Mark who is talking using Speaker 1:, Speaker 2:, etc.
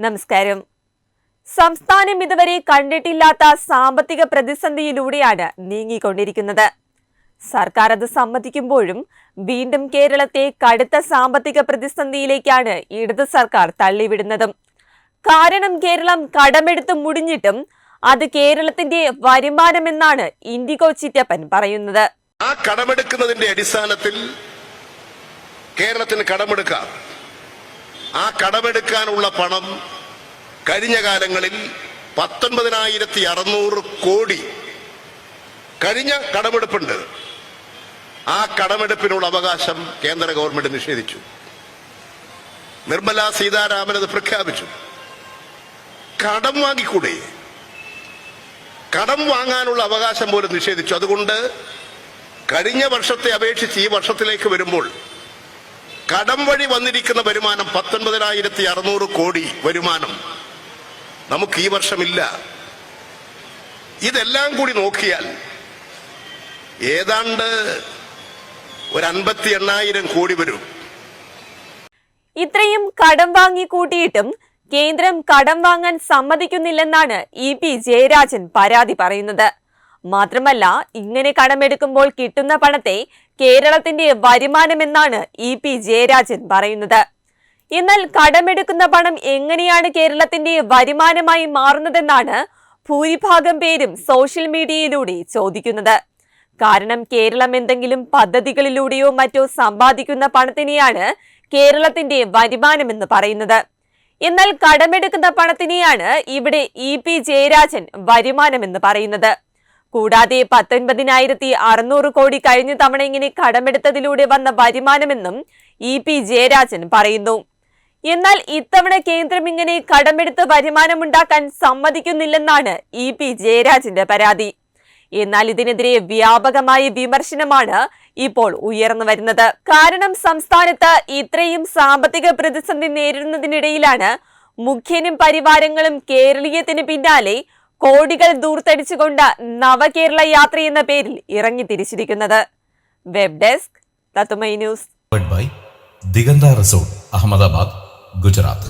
Speaker 1: നമസ്കാരം. സംസ്ഥാനം ഇതുവരെ കണ്ടിട്ടില്ലാത്ത സാമ്പത്തിക പ്രതിസന്ധിയിലൂടെയാണ് നീങ്ങിക്കൊണ്ടിരിക്കുന്നത്. സർക്കാർ അത് സമ്മതിക്കുമ്പോഴും വീണ്ടും കേരളത്തെ കടുത്ത സാമ്പത്തിക പ്രതിസന്ധിയിലേക്കാണ് ഇടത് സർക്കാർ തള്ളിവിടുന്നതും. കാരണം കേരളം കടമെടുത്ത് മുടിഞ്ഞിട്ടും അത് കേരളത്തിന്റെ വരുമാനമെന്നാണ് ഇൻഡിഗോ ചിറ്റപ്പൻ പറയുന്നത്.
Speaker 2: ആ കടമെടുക്കുന്നതിന്റെ അടിസ്ഥാനത്തിൽ കേരളത്തിന് കടമെടുക്കാം. ആ കടമെടുക്കാനുള്ള പണം കഴിഞ്ഞ കാലങ്ങളിൽ 19,600 കോടി കഴിഞ്ഞ കടമെടുപ്പുണ്ട്. ആ കടമെടുപ്പിനുള്ള അവകാശം കേന്ദ്ര ഗവൺമെന്റ് നിഷേധിച്ചു. നിർമ്മല സീതാരാമൻ അത് പ്രഖ്യാപിച്ചു. കടം വാങ്ങിക്കൂടെ? കടം വാങ്ങാനുള്ള അവകാശം പോലും നിഷേധിച്ചു. അതുകൊണ്ട് കഴിഞ്ഞ വർഷത്തെ അപേക്ഷിച്ച് ഈ വർഷത്തിലേക്ക് വരുമ്പോൾ കടം വഴി വന്നിരിക്കുന്ന വരുമാനം 19,600 കോടി വരുമാനം നമുക്ക് ഈ വർഷമില്ല. ഇതെല്ലാം കൂടി നോക്കിയാൽ ഏതാണ്ട് ഒരു 58,000 കോടി വരും.
Speaker 1: ഇത്രയും കടം വാങ്ങി കൂട്ടിയിട്ടും കേന്ദ്രം കടം വാങ്ങാൻ സമ്മതിക്കുന്നില്ലെന്നാണ് EP ജയരാജൻ പരാതി പറയുന്നത്. മാത്രമല്ല, ഇങ്ങനെ കടമെടുക്കുമ്പോൾ കിട്ടുന്ന പണത്തെ കേരളത്തിന്റെ വരുമാനമെന്നാണ് EP ജയരാജൻ പറയുന്നത്. എന്നാൽ കടമെടുക്കുന്ന പണം എങ്ങനെയാണ് കേരളത്തിന്റെ വരുമാനമായി മാറുന്നതെന്നാണ് ഭൂരിഭാഗം പേരും സോഷ്യൽ മീഡിയയിലൂടെ ചോദിക്കുന്നത്. കാരണം കേരളം എന്തെങ്കിലും പദ്ധതികളിലൂടെയോ മറ്റോ സമ്പാദിക്കുന്ന പണത്തിനെയാണ് കേരളത്തിന്റെ വരുമാനമെന്ന് പറയുന്നത്. എന്നാൽ കടമെടുക്കുന്ന പണത്തിനെയാണ് ഇവിടെ EP ജയരാജൻ വരുമാനമെന്ന് പറയുന്നത്. കൂടാതെ 19,600 കോടി കഴിഞ്ഞ തവണ ഇങ്ങനെ കടമെടുത്തതിലൂടെ വന്ന വരുമാനമെന്നും EP ജയരാജൻ പറയുന്നു. എന്നാൽ ഇത്തവണ കേന്ദ്രം ഇങ്ങനെ കടമെടുത്ത് വരുമാനമുണ്ടാക്കാൻ സമ്മതിക്കുന്നില്ലെന്നാണ് EP ജയരാജന്റെ പരാതി. എന്നാൽ ഇതിനെതിരെ വ്യാപകമായ വിമർശനമാണ് ഇപ്പോൾ ഉയർന്നു വരുന്നത്. കാരണം സംസ്ഥാനത്ത് ഇത്രയും സാമ്പത്തിക പ്രതിസന്ധി നേരിടുന്നതിനിടയിലാണ് മുഖ്യനും പരിവാരങ്ങളും കേരളീയത്തിന് പിന്നാലെ കോടികൾ ദൂർത്തടിച്ചുകൊണ്ട് നവകേരള യാത്ര എന്ന പേരിൽ ഇറങ്ങി തിരിച്ചിരിക്കുന്നത്. വെബ് ഡെസ്ക് തത്തുമൈ ന്യൂസ്.
Speaker 3: ദിഗന്ത റിസോർട്ട്, അഹമ്മദാബാദ്, ഗുജറാത്ത്.